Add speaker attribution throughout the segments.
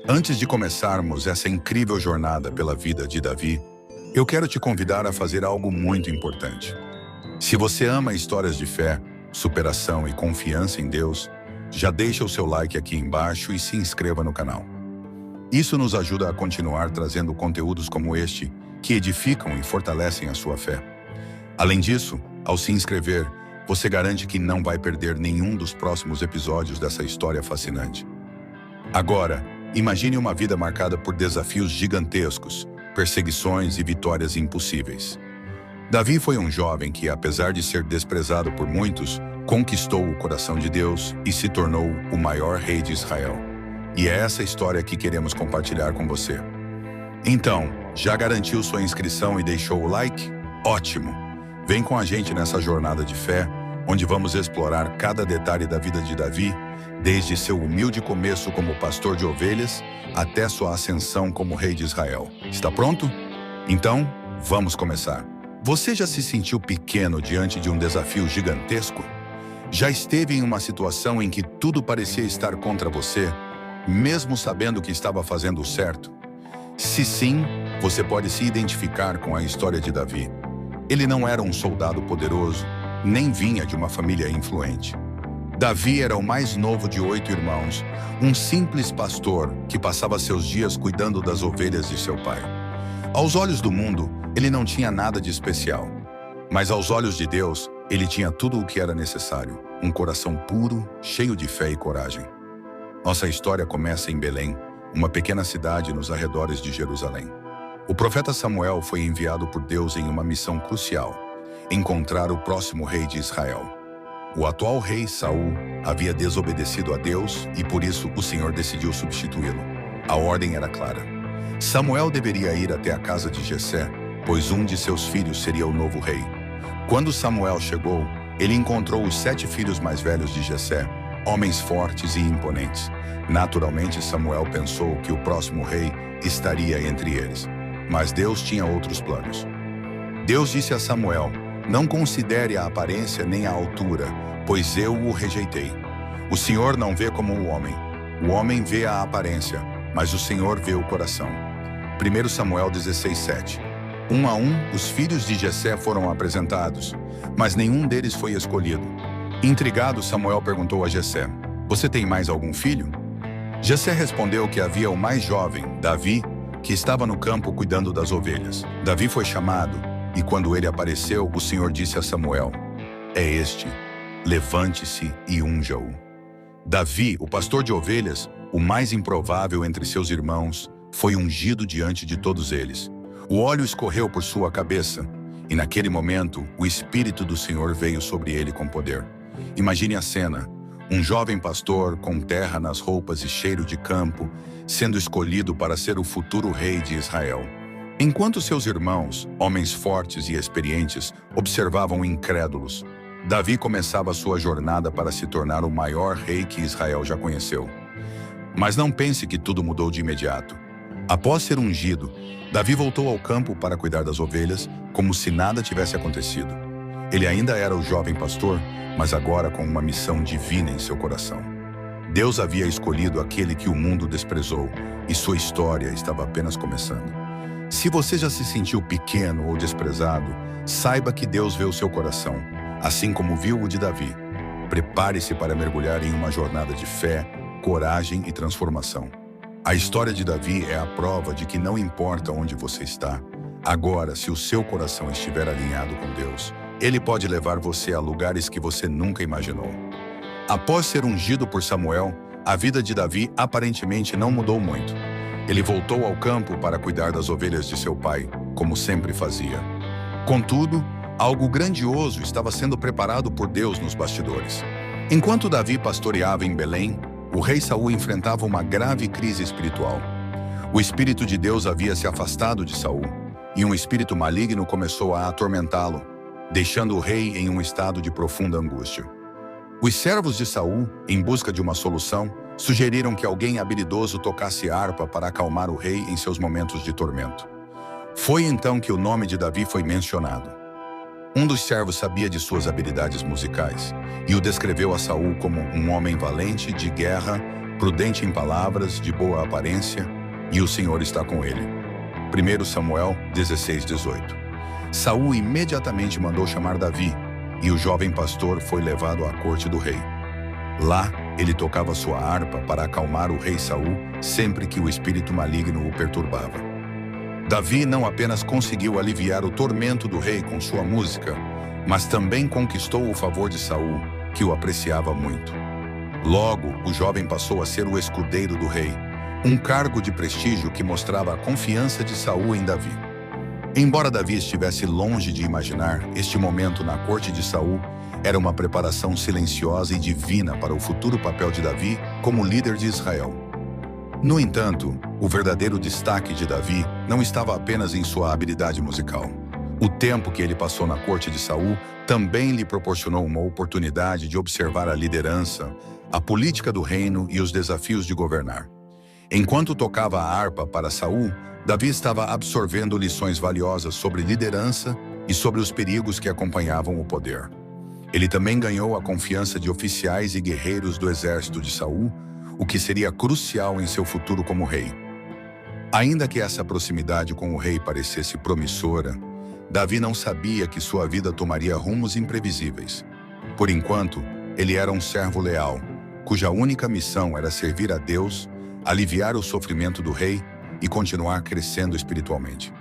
Speaker 1: Antes de começarmos essa incrível jornada pela vida de Davi, eu quero te convidar a fazer algo muito importante. Se você ama histórias de fé, superação e confiança em Deus, já deixa o seu like aqui embaixo e se inscreva no canal. Isso nos ajuda a continuar trazendo conteúdos como este, que edificam e fortalecem a sua fé. Além disso, ao se inscrever, você garante que não vai perder nenhum dos próximos episódios dessa história fascinante. Agora, imagine uma vida marcada por desafios gigantescos, perseguições e vitórias impossíveis. Davi foi um jovem que, apesar de ser desprezado por muitos, conquistou o coração de Deus e se tornou o maior rei de Israel. E é essa história que queremos compartilhar com você. Então, já garantiu sua inscrição e deixou o like? Ótimo! Vem com a gente nessa jornada de fé, onde vamos explorar cada detalhe da vida de Davi, desde seu humilde começo como pastor de ovelhas até sua ascensão como rei de Israel. Está pronto? Então, vamos começar. Você já se sentiu pequeno diante de um desafio gigantesco? Já esteve em uma situação em que tudo parecia estar contra você, mesmo sabendo que estava fazendo o certo? Se sim, você pode se identificar com a história de Davi. Ele não era um soldado poderoso, nem vinha de uma família influente. Davi era o mais novo de 8 irmãos, um simples pastor que passava seus dias cuidando das ovelhas de seu pai. Aos olhos do mundo, ele não tinha nada de especial. Mas aos olhos de Deus, ele tinha tudo o que era necessário, um coração puro, cheio de fé e coragem. Nossa história começa em Belém, uma pequena cidade nos arredores de Jerusalém. O profeta Samuel foi enviado por Deus em uma missão crucial: encontrar o próximo rei de Israel. O atual rei Saul havia desobedecido a Deus e por isso o Senhor decidiu substituí-lo. A ordem era clara. Samuel deveria ir até a casa de Jessé, pois um de seus filhos seria o novo rei. Quando Samuel chegou, ele encontrou os 7 filhos mais velhos de Jessé, homens fortes e imponentes. Naturalmente, Samuel pensou que o próximo rei estaria entre eles. Mas Deus tinha outros planos. Deus disse a Samuel: "Não considere a aparência nem a altura, pois eu o rejeitei. O Senhor não vê como o homem vê a aparência, mas o Senhor vê o coração." 1 Samuel 16:7. Um a um, os filhos de Jessé foram apresentados, mas nenhum deles foi escolhido. Intrigado, Samuel perguntou a Jessé: "Você tem mais algum filho?" Jessé respondeu que havia o mais jovem, Davi, que estava no campo cuidando das ovelhas. Davi foi chamado, e quando ele apareceu, o Senhor disse a Samuel: "É este, levante-se e unja-o." Davi, o pastor de ovelhas, o mais improvável entre seus irmãos, foi ungido diante de todos eles. O óleo escorreu por sua cabeça, e naquele momento, o Espírito do Senhor veio sobre ele com poder. Imagine a cena: um jovem pastor com terra nas roupas e cheiro de campo, sendo escolhido para ser o futuro rei de Israel. Enquanto seus irmãos, homens fortes e experientes, observavam incrédulos, Davi começava sua jornada para se tornar o maior rei que Israel já conheceu. Mas não pense que tudo mudou de imediato. Após ser ungido, Davi voltou ao campo para cuidar das ovelhas, como se nada tivesse acontecido. Ele ainda era o jovem pastor, mas agora com uma missão divina em seu coração. Deus havia escolhido aquele que o mundo desprezou, e sua história estava apenas começando. Se você já se sentiu pequeno ou desprezado, saiba que Deus vê o seu coração, assim como viu o de Davi. Prepare-se para mergulhar em uma jornada de fé, coragem e transformação. A história de Davi é a prova de que não importa onde você está, agora, se o seu coração estiver alinhado com Deus, Ele pode levar você a lugares que você nunca imaginou. Após ser ungido por Samuel, a vida de Davi aparentemente não mudou muito. Ele voltou ao campo para cuidar das ovelhas de seu pai, como sempre fazia. Contudo, algo grandioso estava sendo preparado por Deus nos bastidores. Enquanto Davi pastoreava em Belém, o rei Saul enfrentava uma grave crise espiritual. O Espírito de Deus havia se afastado de Saul, e um espírito maligno começou a atormentá-lo, deixando o rei em um estado de profunda angústia. Os servos de Saul, em busca de uma solução, sugeriram que alguém habilidoso tocasse harpa para acalmar o rei em seus momentos de tormento. Foi então que o nome de Davi foi mencionado. Um dos servos sabia de suas habilidades musicais e o descreveu a Saul como um homem valente de guerra, prudente em palavras, de boa aparência, e o Senhor está com ele. 1 Samuel 16:18. Saul imediatamente mandou chamar Davi, e o jovem pastor foi levado à corte do rei. Lá, ele tocava sua harpa para acalmar o rei Saul sempre que o espírito maligno o perturbava. Davi não apenas conseguiu aliviar o tormento do rei com sua música, mas também conquistou o favor de Saul, que o apreciava muito. Logo, o jovem passou a ser o escudeiro do rei, um cargo de prestígio que mostrava a confiança de Saul em Davi. Embora Davi estivesse longe de imaginar, este momento na corte de Saul era uma preparação silenciosa e divina para o futuro papel de Davi como líder de Israel. No entanto, o verdadeiro destaque de Davi não estava apenas em sua habilidade musical. O tempo que ele passou na corte de Saul também lhe proporcionou uma oportunidade de observar a liderança, a política do reino e os desafios de governar. Enquanto tocava a harpa para Saul, Davi estava absorvendo lições valiosas sobre liderança e sobre os perigos que acompanhavam o poder. Ele também ganhou a confiança de oficiais e guerreiros do exército de Saul, o que seria crucial em seu futuro como rei. Ainda que essa proximidade com o rei parecesse promissora, Davi não sabia que sua vida tomaria rumos imprevisíveis. Por enquanto, ele era um servo leal, cuja única missão era servir a Deus, aliviar o sofrimento do rei e continuar crescendo espiritualmente.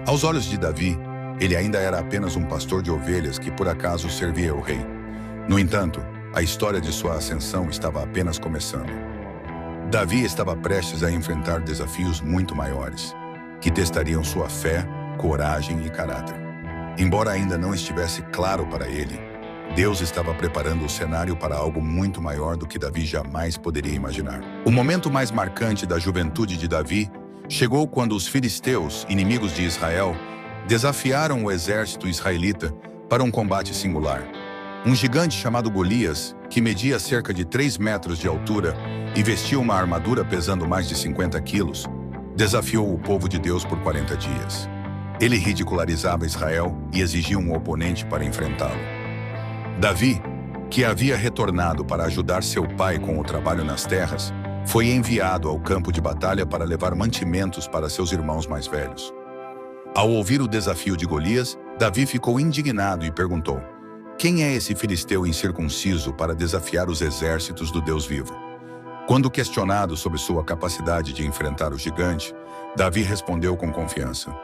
Speaker 1: Aos olhos de Davi, ele ainda era apenas um pastor de ovelhas que por acaso servia o rei. No entanto, a história de sua ascensão estava apenas começando. Davi estava prestes a enfrentar desafios muito maiores, que testariam sua fé, coragem e caráter. Embora ainda não estivesse claro para ele, Deus estava preparando o cenário para algo muito maior do que Davi jamais poderia imaginar. O momento mais marcante da juventude de Davi chegou quando os filisteus, inimigos de Israel, desafiaram o exército israelita para um combate singular. Um gigante chamado Golias, que media cerca de 3 metros de altura e vestia uma armadura pesando mais de 50 quilos, desafiou o povo de Deus por 40 dias. Ele ridicularizava Israel e exigia um oponente para enfrentá-lo. Davi, que havia retornado para ajudar seu pai com o trabalho nas terras, foi enviado ao campo de batalha para levar mantimentos para seus irmãos mais velhos. Ao ouvir o desafio de Golias, Davi ficou indignado e perguntou: quem é esse filisteu incircunciso para desafiar os exércitos do Deus vivo? Quando questionado sobre sua capacidade de enfrentar o gigante, Davi respondeu com confiança: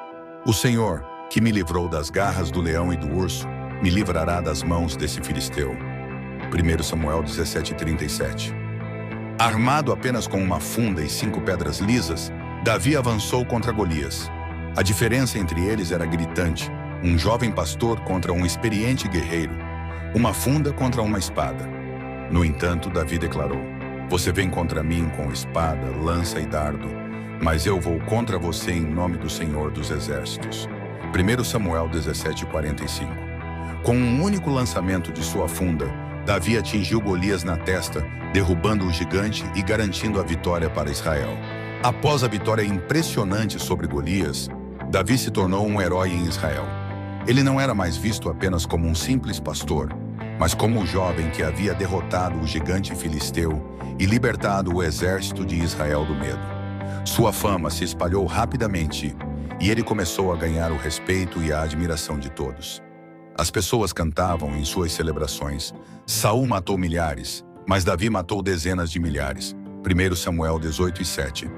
Speaker 1: o Senhor, que me livrou das garras do leão e do urso, me livrará das mãos desse filisteu. 1 Samuel 17:37. Armado apenas com uma funda e 5 pedras lisas, Davi avançou contra Golias. A diferença entre eles era gritante: um jovem pastor contra um experiente guerreiro, uma funda contra uma espada. No entanto, Davi declarou: você vem contra mim com espada, lança e dardo, mas eu vou contra você em nome do Senhor dos Exércitos. 1 Samuel 17:45. Com um único lançamento de sua funda, Davi atingiu Golias na testa, derrubando o gigante e garantindo a vitória para Israel. Após a vitória impressionante sobre Golias, Davi se tornou um herói em Israel. Ele não era mais visto apenas como um simples pastor, mas como o jovem que havia derrotado o gigante filisteu e libertado o exército de Israel do medo. Sua fama se espalhou rapidamente e ele começou a ganhar o respeito e a admiração de todos. As pessoas cantavam em suas celebrações: Saul matou milhares, mas Davi matou dezenas de milhares. 1 Samuel 18:7.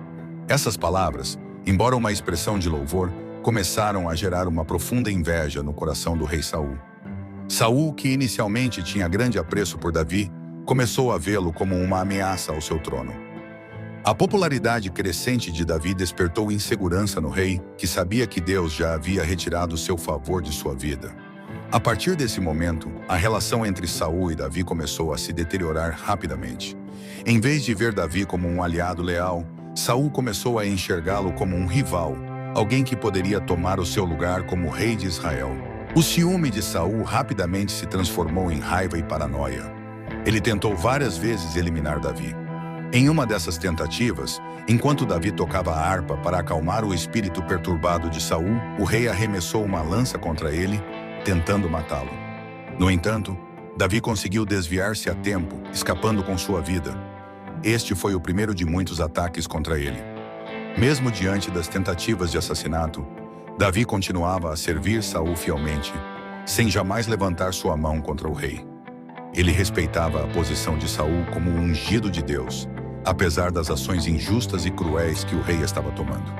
Speaker 1: Essas palavras, embora uma expressão de louvor, começaram a gerar uma profunda inveja no coração do rei Saul. Saul, que inicialmente tinha grande apreço por Davi, começou a vê-lo como uma ameaça ao seu trono. A popularidade crescente de Davi despertou insegurança no rei, que sabia que Deus já havia retirado seu favor de sua vida. A partir desse momento, a relação entre Saul e Davi começou a se deteriorar rapidamente. Em vez de ver Davi como um aliado leal, Saul começou a enxergá-lo como um rival, alguém que poderia tomar o seu lugar como rei de Israel. O ciúme de Saul rapidamente se transformou em raiva e paranoia. Ele tentou várias vezes eliminar Davi. Em uma dessas tentativas, enquanto Davi tocava a harpa para acalmar o espírito perturbado de Saul, o rei arremessou uma lança contra ele, tentando matá-lo. No entanto, Davi conseguiu desviar-se a tempo, escapando com sua vida. Este foi o primeiro de muitos ataques contra ele. Mesmo diante das tentativas de assassinato, Davi continuava a servir Saul fielmente, sem jamais levantar sua mão contra o rei. Ele respeitava a posição de Saul como um ungido de Deus, apesar das ações injustas e cruéis que o rei estava tomando.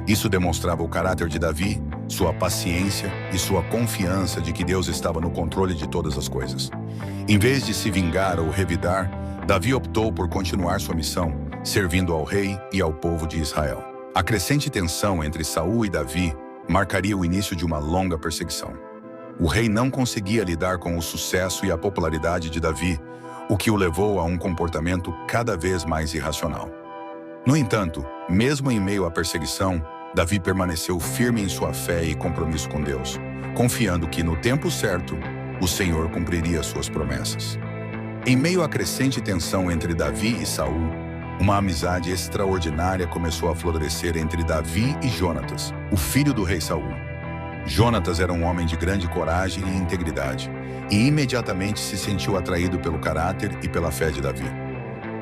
Speaker 1: Isso demonstrava o caráter de Davi, sua paciência e sua confiança de que Deus estava no controle de todas as coisas. Em vez de se vingar ou revidar, Davi optou por continuar sua missão, servindo ao rei e ao povo de Israel. A crescente tensão entre Saul e Davi marcaria o início de uma longa perseguição. O rei não conseguia lidar com o sucesso e a popularidade de Davi, o que o levou a um comportamento cada vez mais irracional. No entanto, mesmo em meio à perseguição, Davi permaneceu firme em sua fé e compromisso com Deus, confiando que, no tempo certo, o Senhor cumpriria suas promessas. Em meio à crescente tensão entre Davi e Saul, uma amizade extraordinária começou a florescer entre Davi e Jonatas, o filho do rei Saul. Jonatas era um homem de grande coragem e integridade, e imediatamente se sentiu atraído pelo caráter e pela fé de Davi.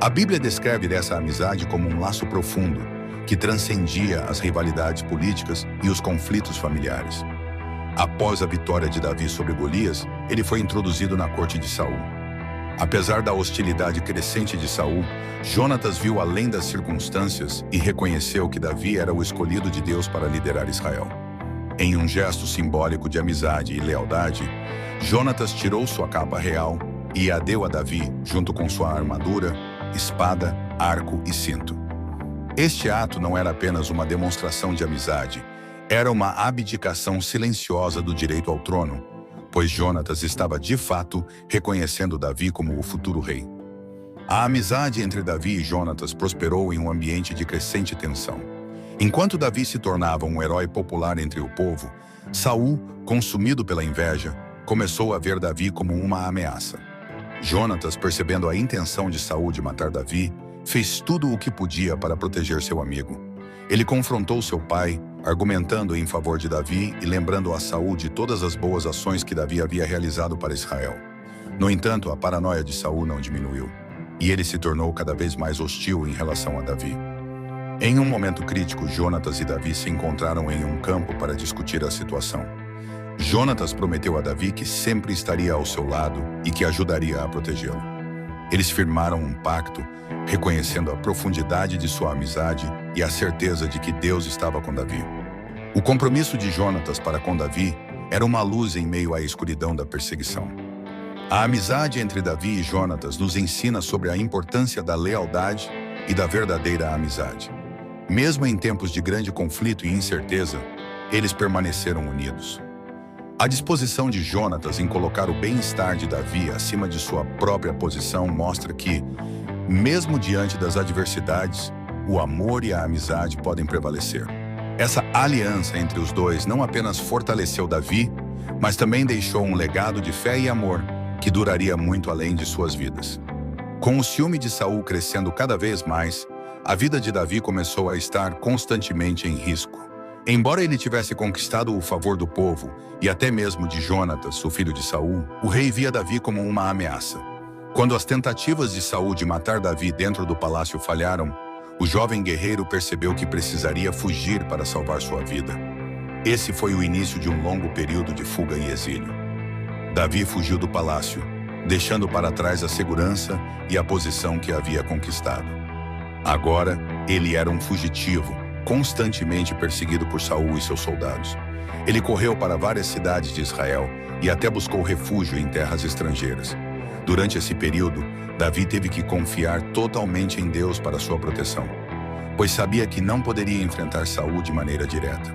Speaker 1: A Bíblia descreve essa amizade como um laço profundo, que transcendia as rivalidades políticas e os conflitos familiares. Após a vitória de Davi sobre Golias, ele foi introduzido na corte de Saul. Apesar da hostilidade crescente de Saul, Jonatas viu além das circunstâncias e reconheceu que Davi era o escolhido de Deus para liderar Israel. Em um gesto simbólico de amizade e lealdade, Jonatas tirou sua capa real e a deu a Davi, junto com sua armadura, espada, arco e cinto. Este ato não era apenas uma demonstração de amizade, era uma abdicação silenciosa do direito ao trono, pois Jonatas estava de fato reconhecendo Davi como o futuro rei. A amizade entre Davi e Jonatas prosperou em um ambiente de crescente tensão. Enquanto Davi se tornava um herói popular entre o povo, Saul, consumido pela inveja, começou a ver Davi como uma ameaça. Jonatas, percebendo a intenção de Saul de matar Davi, fez tudo o que podia para proteger seu amigo. Ele confrontou seu pai, argumentando em favor de Davi e lembrando a Saul de todas as boas ações que Davi havia realizado para Israel. No entanto, a paranoia de Saul não diminuiu, e ele se tornou cada vez mais hostil em relação a Davi. Em um momento crítico, Jonatas e Davi se encontraram em um campo para discutir a situação. Jonatas prometeu a Davi que sempre estaria ao seu lado e que ajudaria a protegê-lo. Eles firmaram um pacto, reconhecendo a profundidade de sua amizade e a certeza de que Deus estava com Davi. O compromisso de Jonatas para com Davi era uma luz em meio à escuridão da perseguição. A amizade entre Davi e Jonatas nos ensina sobre a importância da lealdade e da verdadeira amizade. Mesmo em tempos de grande conflito e incerteza, eles permaneceram unidos. A disposição de Jonatas em colocar o bem-estar de Davi acima de sua própria posição mostra que, mesmo diante das adversidades, o amor e a amizade podem prevalecer. Essa aliança entre os dois não apenas fortaleceu Davi, mas também deixou um legado de fé e amor que duraria muito além de suas vidas. Com o ciúme de Saul crescendo cada vez mais, a vida de Davi começou a estar constantemente em risco. Embora ele tivesse conquistado o favor do povo e até mesmo de Jonatas, o filho de Saul, o rei via Davi como uma ameaça. Quando as tentativas de Saul de matar Davi dentro do palácio falharam, o jovem guerreiro percebeu que precisaria fugir para salvar sua vida. Esse foi o início de um longo período de fuga e exílio. Davi fugiu do palácio, deixando para trás a segurança e a posição que havia conquistado. Agora, ele era um fugitivo, constantemente perseguido por Saul e seus soldados. Ele correu para várias cidades de Israel e até buscou refúgio em terras estrangeiras. Durante esse período, Davi teve que confiar totalmente em Deus para sua proteção, pois sabia que não poderia enfrentar Saul de maneira direta.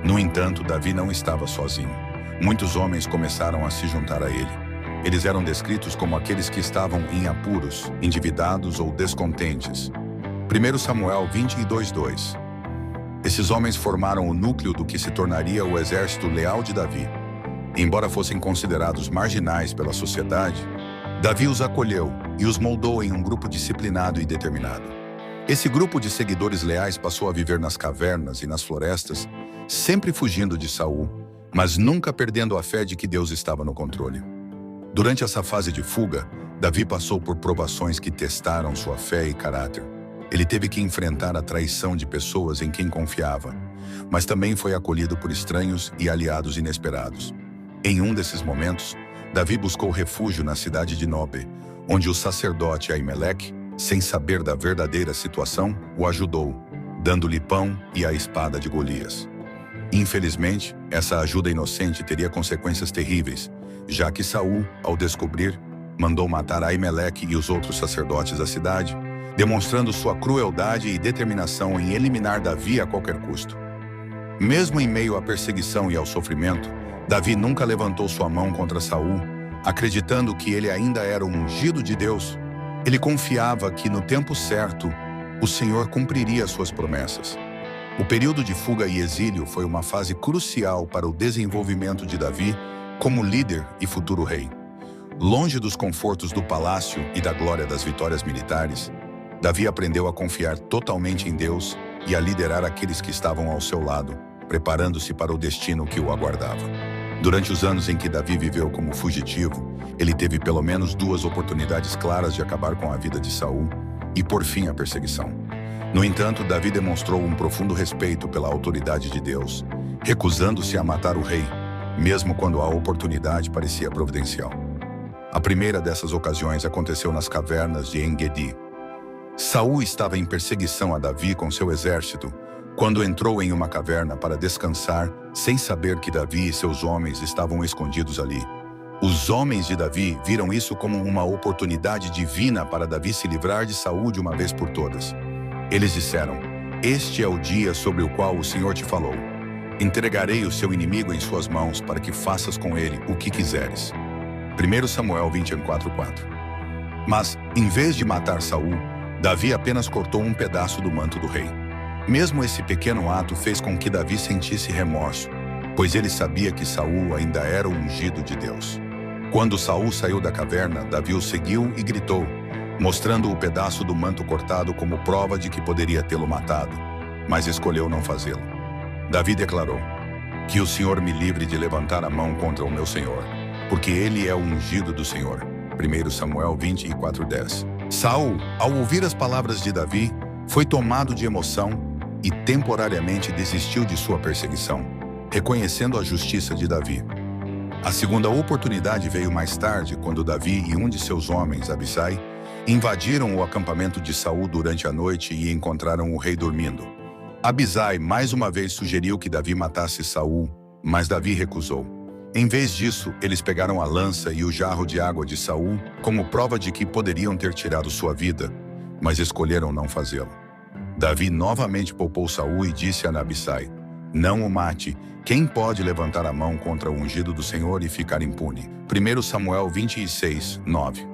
Speaker 1: No entanto, Davi não estava sozinho. Muitos homens começaram a se juntar a ele. Eles eram descritos como aqueles que estavam em apuros, endividados ou descontentes. 1 Samuel 22:2. Esses homens formaram o núcleo do que se tornaria o exército leal de Davi. Embora fossem considerados marginais pela sociedade, Davi os acolheu e os moldou em um grupo disciplinado e determinado. Esse grupo de seguidores leais passou a viver nas cavernas e nas florestas, sempre fugindo de Saul, mas nunca perdendo a fé de que Deus estava no controle. Durante essa fase de fuga, Davi passou por provações que testaram sua fé e caráter. Ele teve que enfrentar a traição de pessoas em quem confiava, mas também foi acolhido por estranhos e aliados inesperados. Em um desses momentos, Davi buscou refúgio na cidade de Nobe, onde o sacerdote Aimeleque, sem saber da verdadeira situação, o ajudou, dando-lhe pão e a espada de Golias. Infelizmente, essa ajuda inocente teria consequências terríveis, já que Saul, ao descobrir, mandou matar Aimeleque e os outros sacerdotes da cidade, demonstrando sua crueldade e determinação em eliminar Davi a qualquer custo. Mesmo em meio à perseguição e ao sofrimento, Davi nunca levantou sua mão contra Saul, acreditando que ele ainda era o ungido de Deus. Ele confiava que, no tempo certo, o Senhor cumpriria suas promessas. O período de fuga e exílio foi uma fase crucial para o desenvolvimento de Davi como líder e futuro rei. Longe dos confortos do palácio e da glória das vitórias militares, Davi aprendeu a confiar totalmente em Deus e a liderar aqueles que estavam ao seu lado, preparando-se para o destino que o aguardava. Durante os anos em que Davi viveu como fugitivo, ele teve pelo menos 2 oportunidades claras de acabar com a vida de Saul e pôr fim à perseguição. No entanto, Davi demonstrou um profundo respeito pela autoridade de Deus, recusando-se a matar o rei, mesmo quando a oportunidade parecia providencial. A primeira dessas ocasiões aconteceu nas cavernas de En-Gedi. Saul estava em perseguição a Davi com seu exército, quando entrou em uma caverna para descansar, sem saber que Davi e seus homens estavam escondidos ali. Os homens de Davi viram isso como uma oportunidade divina para Davi se livrar de Saul de uma vez por todas. Eles disseram: "Este é o dia sobre o qual o Senhor te falou. Entregarei o seu inimigo em suas mãos para que faças com ele o que quiseres." 1 Samuel 24:4. Mas, em vez de matar Saul, Davi apenas cortou um pedaço do manto do rei. Mesmo esse pequeno ato fez com que Davi sentisse remorso, pois ele sabia que Saul ainda era o ungido de Deus. Quando Saul saiu da caverna, Davi o seguiu e gritou, mostrando o pedaço do manto cortado como prova de que poderia tê-lo matado, mas escolheu não fazê-lo. Davi declarou: "Que o Senhor me livre de levantar a mão contra o meu Senhor, porque ele é o ungido do Senhor." 1 Samuel 24:10. Saul, ao ouvir as palavras de Davi, foi tomado de emoção e temporariamente desistiu de sua perseguição, reconhecendo a justiça de Davi. A segunda oportunidade veio mais tarde, quando Davi e um de seus homens, Abisai, invadiram o acampamento de Saul durante a noite e encontraram o rei dormindo. Abisai mais uma vez sugeriu que Davi matasse Saul, mas Davi recusou. Em vez disso, eles pegaram a lança e o jarro de água de Saul como prova de que poderiam ter tirado sua vida, mas escolheram não fazê-lo. Davi novamente poupou Saul e disse a Abisai: "Não o mate. Quem pode levantar a mão contra o ungido do Senhor e ficar impune?" 1 Samuel 26:9.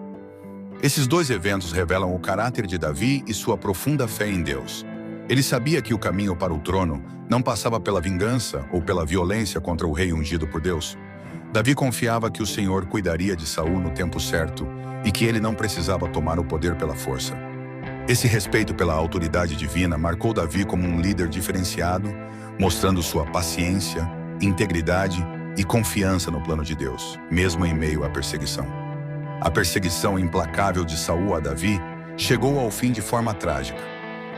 Speaker 1: Esses 2 eventos revelam o caráter de Davi e sua profunda fé em Deus. Ele sabia que o caminho para o trono não passava pela vingança ou pela violência contra o rei ungido por Deus. Davi confiava que o Senhor cuidaria de Saul no tempo certo e que ele não precisava tomar o poder pela força. Esse respeito pela autoridade divina marcou Davi como um líder diferenciado, mostrando sua paciência, integridade e confiança no plano de Deus, mesmo em meio à perseguição. A perseguição implacável de Saul a Davi chegou ao fim de forma trágica.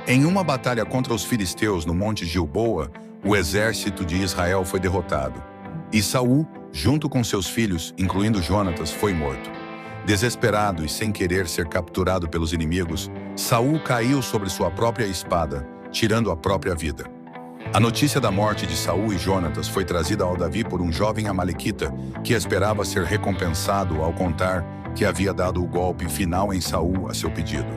Speaker 1: Em uma batalha contra os filisteus no Monte Gilboa, o exército de Israel foi derrotado, e Saul, junto com seus filhos, incluindo Jonatas, foi morto. Desesperado e sem querer ser capturado pelos inimigos, Saul caiu sobre sua própria espada, tirando a própria vida. A notícia da morte de Saul e Jonatas foi trazida ao Davi por um jovem amalequita que esperava ser recompensado ao contar que havia dado o golpe final em Saul a seu pedido.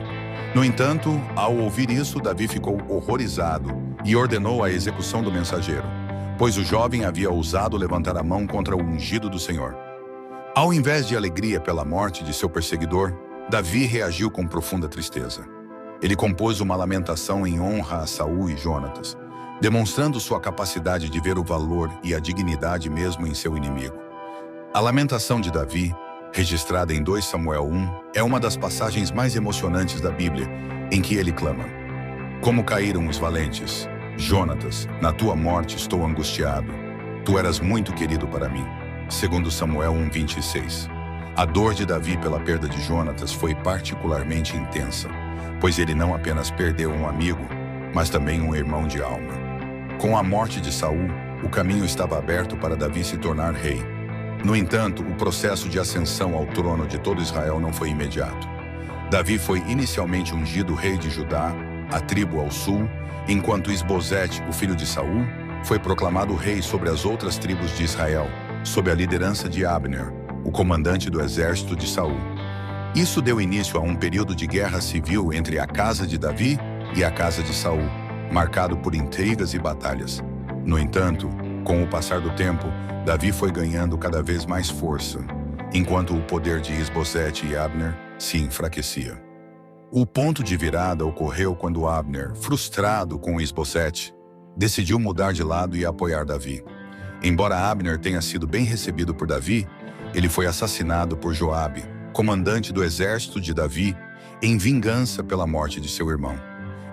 Speaker 1: No entanto, ao ouvir isso, Davi ficou horrorizado e ordenou a execução do mensageiro, pois o jovem havia ousado levantar a mão contra o ungido do Senhor. Ao invés de alegria pela morte de seu perseguidor, Davi reagiu com profunda tristeza. Ele compôs uma lamentação em honra a Saul e Jonatas, demonstrando sua capacidade de ver o valor e a dignidade mesmo em seu inimigo. A lamentação de Davi, registrada em 2 Samuel 1, é uma das passagens mais emocionantes da Bíblia, em que ele clama: "Como caíram os valentes! Jonatas, na tua morte estou angustiado. Tu eras muito querido para mim." 2 Samuel 1:26. A dor de Davi pela perda de Jonatas foi particularmente intensa, pois ele não apenas perdeu um amigo, mas também um irmão de alma. Com a morte de Saul, o caminho estava aberto para Davi se tornar rei. No entanto, o processo de ascensão ao trono de todo Israel não foi imediato. Davi foi inicialmente ungido rei de Judá, a tribo ao sul, enquanto Isbosete, o filho de Saul, foi proclamado rei sobre as outras tribos de Israel, sob a liderança de Abner, o comandante do exército de Saul. Isso deu início a um período de guerra civil entre a casa de Davi e a casa de Saul, marcado por intrigas e batalhas. No entanto, com o passar do tempo, Davi foi ganhando cada vez mais força, enquanto o poder de Isbosete e Abner se enfraquecia. O ponto de virada ocorreu quando Abner, frustrado com Isbosete, decidiu mudar de lado e apoiar Davi. Embora Abner tenha sido bem recebido por Davi, ele foi assassinado por Joabe, comandante do exército de Davi, em vingança pela morte de seu irmão.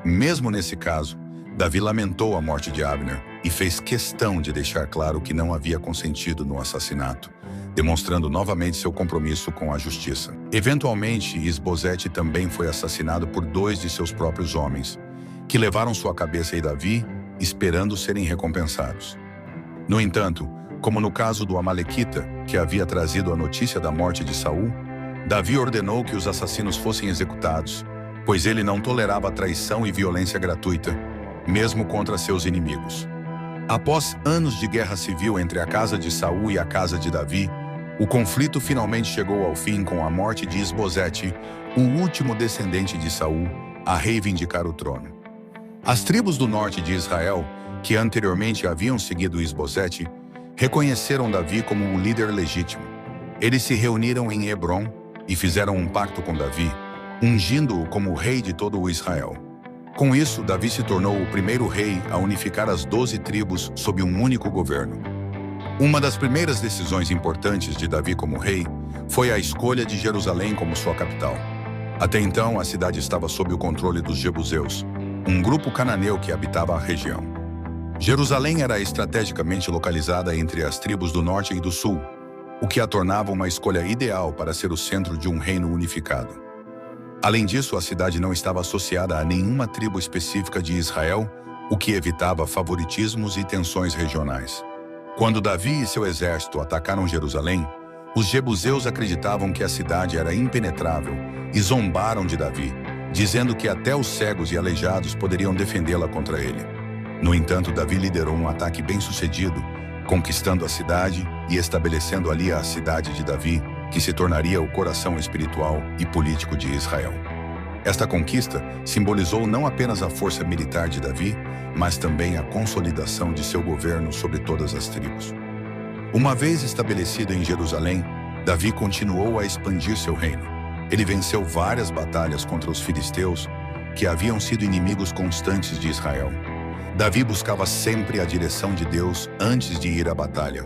Speaker 1: Mesmo nesse caso, Davi lamentou a morte de Abner e fez questão de deixar claro que não havia consentido no assassinato, demonstrando novamente seu compromisso com a justiça. Eventualmente, Isbosete também foi assassinado por 2 de seus próprios homens, que levaram sua cabeça e Davi, esperando serem recompensados. No entanto, como no caso do Amalequita, que havia trazido a notícia da morte de Saul, Davi ordenou que os assassinos fossem executados, pois ele não tolerava traição e violência gratuita, mesmo contra seus inimigos. Após anos de guerra civil entre a casa de Saul e a casa de Davi, o conflito finalmente chegou ao fim com a morte de Isbosete, o último descendente de Saul, a reivindicar o trono. As tribos do norte de Israel, que anteriormente haviam seguido Isbosete, reconheceram Davi como o líder legítimo. Eles se reuniram em Hebrom e fizeram um pacto com Davi, ungindo-o como o rei de todo o Israel. Com isso, Davi se tornou o primeiro rei a unificar as 12 tribos sob um único governo. Uma das primeiras decisões importantes de Davi como rei foi a escolha de Jerusalém como sua capital. Até então, a cidade estava sob o controle dos jebuseus, um grupo cananeu que habitava a região. Jerusalém era estrategicamente localizada entre as tribos do norte e do sul, o que a tornava uma escolha ideal para ser o centro de um reino unificado. Além disso, a cidade não estava associada a nenhuma tribo específica de Israel, o que evitava favoritismos e tensões regionais. Quando Davi e seu exército atacaram Jerusalém, os jebuseus acreditavam que a cidade era impenetrável e zombaram de Davi, dizendo que até os cegos e aleijados poderiam defendê-la contra ele. No entanto, Davi liderou um ataque bem-sucedido, conquistando a cidade e estabelecendo ali a cidade de Davi, que se tornaria o coração espiritual e político de Israel. Esta conquista simbolizou não apenas a força militar de Davi, mas também a consolidação de seu governo sobre todas as tribos. Uma vez estabelecido em Jerusalém, Davi continuou a expandir seu reino. Ele venceu várias batalhas contra os filisteus, que haviam sido inimigos constantes de Israel. Davi buscava sempre a direção de Deus antes de ir à batalha,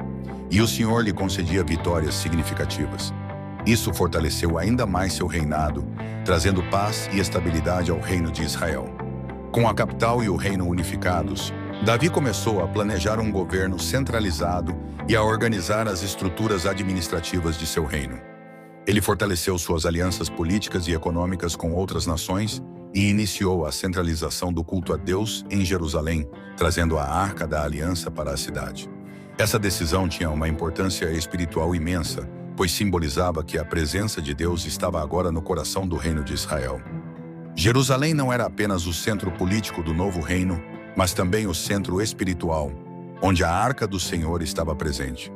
Speaker 1: e o Senhor lhe concedia vitórias significativas. Isso fortaleceu ainda mais seu reinado, trazendo paz e estabilidade ao reino de Israel. Com a capital e o reino unificados, Davi começou a planejar um governo centralizado e a organizar as estruturas administrativas de seu reino. Ele fortaleceu suas alianças políticas e econômicas com outras nações e iniciou a centralização do culto a Deus em Jerusalém, trazendo a Arca da Aliança para a cidade. Essa decisão tinha uma importância espiritual imensa, pois simbolizava que a presença de Deus estava agora no coração do reino de Israel. Jerusalém não era apenas o centro político do novo reino, mas também o centro espiritual, onde a Arca do Senhor estava presente.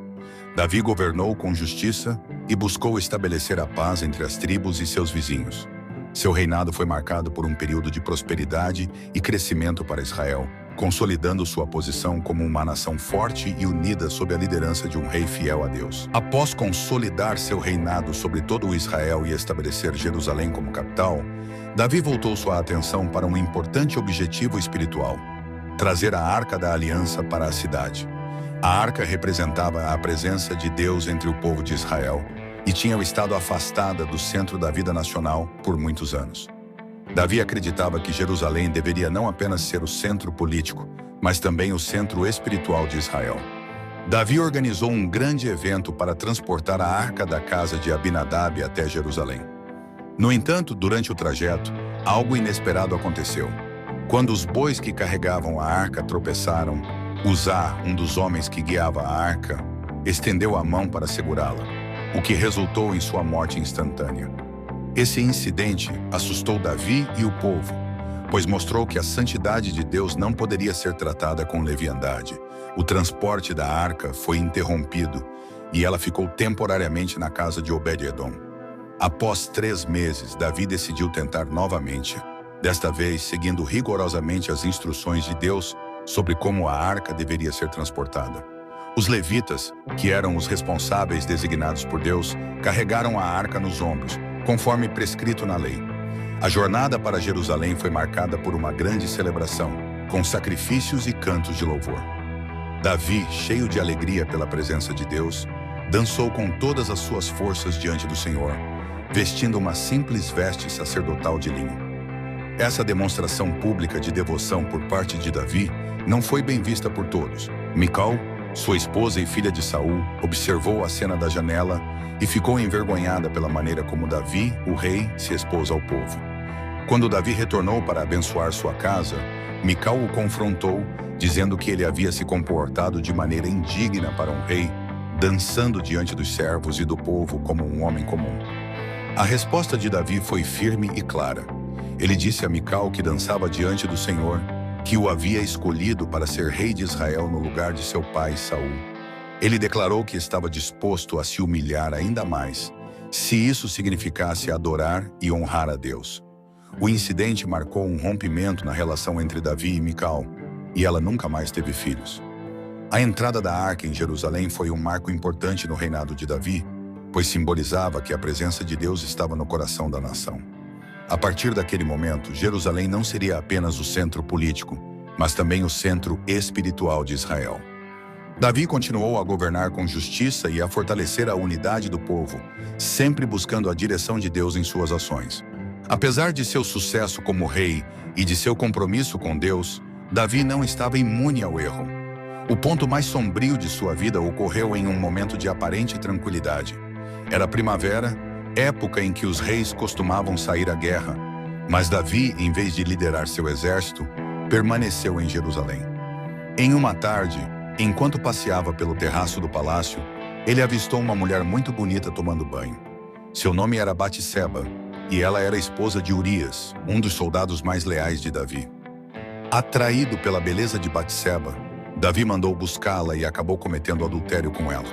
Speaker 1: Davi governou com justiça e buscou estabelecer a paz entre as tribos e seus vizinhos. Seu reinado foi marcado por um período de prosperidade e crescimento para Israel, consolidando sua posição como uma nação forte e unida sob a liderança de um rei fiel a Deus. Após consolidar seu reinado sobre todo o Israel e estabelecer Jerusalém como capital, Davi voltou sua atenção para um importante objetivo espiritual: trazer a Arca da Aliança para a cidade. A Arca representava a presença de Deus entre o povo de Israel e tinha estado afastada do centro da vida nacional por muitos anos. Davi acreditava que Jerusalém deveria não apenas ser o centro político, mas também o centro espiritual de Israel. Davi organizou um grande evento para transportar a arca da casa de Abinadab até Jerusalém. No entanto, durante o trajeto, algo inesperado aconteceu. Quando os bois que carregavam a arca tropeçaram, Uzá, um dos homens que guiava a arca, estendeu a mão para segurá-la, o que resultou em sua morte instantânea. Esse incidente assustou Davi e o povo, pois mostrou que a santidade de Deus não poderia ser tratada com leviandade. O transporte da arca foi interrompido e ela ficou temporariamente na casa de Obed-edom. Após 3 meses, Davi decidiu tentar novamente, desta vez seguindo rigorosamente as instruções de Deus sobre como a arca deveria ser transportada. Os levitas, que eram os responsáveis designados por Deus, carregaram a arca nos ombros, conforme prescrito na lei. A jornada para Jerusalém foi marcada por uma grande celebração, com sacrifícios e cantos de louvor. Davi, cheio de alegria pela presença de Deus, dançou com todas as suas forças diante do Senhor, vestindo uma simples veste sacerdotal de linho. Essa demonstração pública de devoção por parte de Davi não foi bem vista por todos. Mical, sua esposa e filha de Saul, observou a cena da janela e ficou envergonhada pela maneira como Davi, o rei, se expôs ao povo. Quando Davi retornou para abençoar sua casa, Mical o confrontou, dizendo que ele havia se comportado de maneira indigna para um rei, dançando diante dos servos e do povo como um homem comum. A resposta de Davi foi firme e clara. Ele disse a Mical que dançava diante do Senhor, que o havia escolhido para ser rei de Israel no lugar de seu pai Saul. Ele declarou que estava disposto a se humilhar ainda mais, se isso significasse adorar e honrar a Deus. O incidente marcou um rompimento na relação entre Davi e Mical, e ela nunca mais teve filhos. A entrada da arca em Jerusalém foi um marco importante no reinado de Davi, pois simbolizava que a presença de Deus estava no coração da nação. A partir daquele momento, Jerusalém não seria apenas o centro político, mas também o centro espiritual de Israel. Davi continuou a governar com justiça e a fortalecer a unidade do povo, sempre buscando a direção de Deus em suas ações. Apesar de seu sucesso como rei e de seu compromisso com Deus, Davi não estava imune ao erro. O ponto mais sombrio de sua vida ocorreu em um momento de aparente tranquilidade. Era primavera, época em que os reis costumavam sair à guerra, mas Davi, em vez de liderar seu exército, permaneceu em Jerusalém. Em uma tarde, enquanto passeava pelo terraço do palácio, ele avistou uma mulher muito bonita tomando banho. Seu nome era Batseba, e ela era esposa de Urias, um dos soldados mais leais de Davi. Atraído pela beleza de Batseba, Davi mandou buscá-la e acabou cometendo adultério com ela.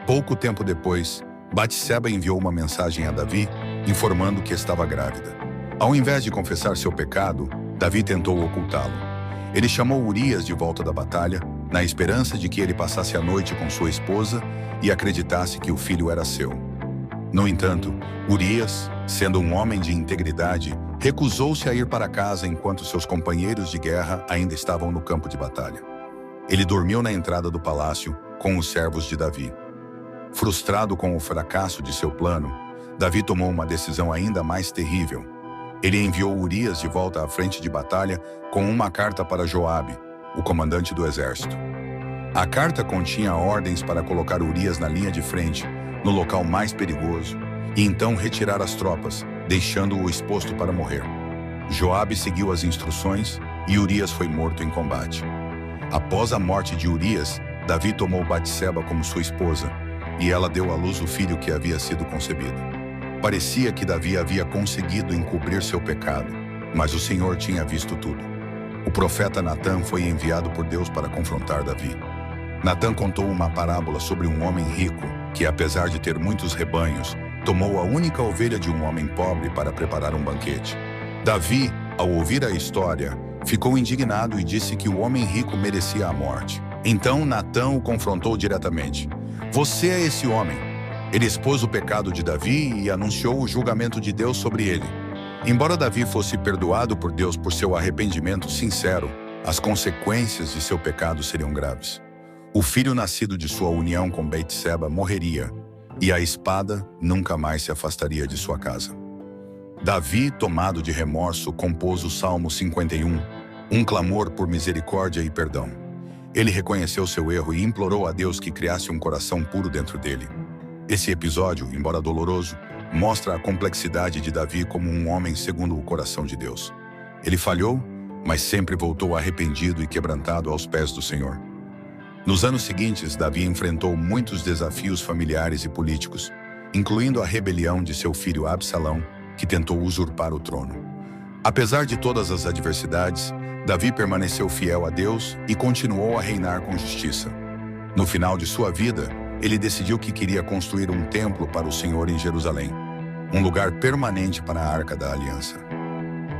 Speaker 1: Pouco tempo depois, Batseba enviou uma mensagem a Davi, informando que estava grávida. Ao invés de confessar seu pecado, Davi tentou ocultá-lo. Ele chamou Urias de volta da batalha, na esperança de que ele passasse a noite com sua esposa e acreditasse que o filho era seu. No entanto, Urias, sendo um homem de integridade, recusou-se a ir para casa enquanto seus companheiros de guerra ainda estavam no campo de batalha. Ele dormiu na entrada do palácio com os servos de Davi. Frustrado com o fracasso de seu plano, Davi tomou uma decisão ainda mais terrível. Ele enviou Urias de volta à frente de batalha com uma carta para Joabe, o comandante do exército. A carta continha ordens para colocar Urias na linha de frente, no local mais perigoso, e então retirar as tropas, deixando-o exposto para morrer. Joabe seguiu as instruções e Urias foi morto em combate. Após a morte de Urias, Davi tomou Batseba como sua esposa, e ela deu à luz o filho que havia sido concebido. Parecia que Davi havia conseguido encobrir seu pecado, mas o Senhor tinha visto tudo. O profeta Natã foi enviado por Deus para confrontar Davi. Natã contou uma parábola sobre um homem rico que, apesar de ter muitos rebanhos, tomou a única ovelha de um homem pobre para preparar um banquete. Davi, ao ouvir a história, ficou indignado e disse que o homem rico merecia a morte. Então Natã o confrontou diretamente. Você é esse homem. Ele expôs o pecado de Davi e anunciou o julgamento de Deus sobre ele. Embora Davi fosse perdoado por Deus por seu arrependimento sincero, as consequências de seu pecado seriam graves. O filho nascido de sua união com Batseba morreria, e a espada nunca mais se afastaria de sua casa. Davi, tomado de remorso, compôs o Salmo 51, um clamor por misericórdia e perdão. Ele reconheceu seu erro e implorou a Deus que criasse um coração puro dentro dele. Esse episódio, embora doloroso, mostra a complexidade de Davi como um homem segundo o coração de Deus. Ele falhou, mas sempre voltou arrependido e quebrantado aos pés do Senhor. Nos anos seguintes, Davi enfrentou muitos desafios familiares e políticos, incluindo a rebelião de seu filho Absalão, que tentou usurpar o trono. Apesar de todas as adversidades, Davi permaneceu fiel a Deus e continuou a reinar com justiça. No final de sua vida, ele decidiu que queria construir um templo para o Senhor em Jerusalém, um lugar permanente para a Arca da Aliança.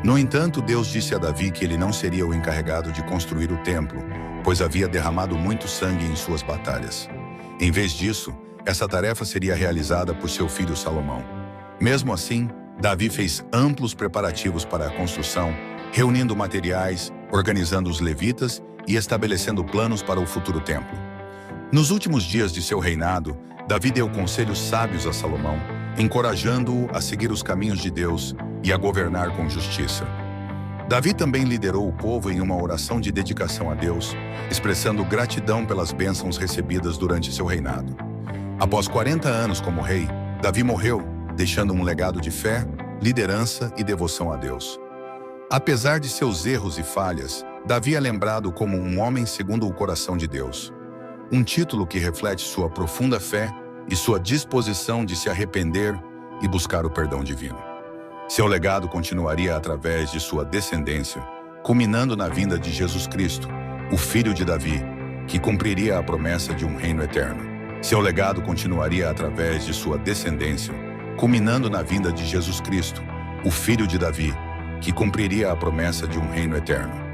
Speaker 1: No entanto, Deus disse a Davi que ele não seria o encarregado de construir o templo, pois havia derramado muito sangue em suas batalhas. Em vez disso, essa tarefa seria realizada por seu filho Salomão. Mesmo assim, Davi fez amplos preparativos para a construção, reunindo materiais, organizando os levitas e estabelecendo planos para o futuro templo. Nos últimos dias de seu reinado, Davi deu conselhos sábios a Salomão, encorajando-o a seguir os caminhos de Deus e a governar com justiça. Davi também liderou o povo em uma oração de dedicação a Deus, expressando gratidão pelas bênçãos recebidas durante seu reinado. Após 40 anos como rei, Davi morreu, deixando um legado de fé, liderança e devoção a Deus. Apesar de seus erros e falhas, Davi é lembrado como um homem segundo o coração de Deus. Um título que reflete sua profunda fé e sua disposição de se arrepender e buscar o perdão divino. Seu legado continuaria através de sua descendência, culminando na vinda de Jesus Cristo, o Filho de Davi, que cumpriria a promessa de um reino eterno. Seu legado continuaria através de sua descendência, culminando na vinda de Jesus Cristo, o Filho de Davi, que cumpriria a promessa de um reino eterno.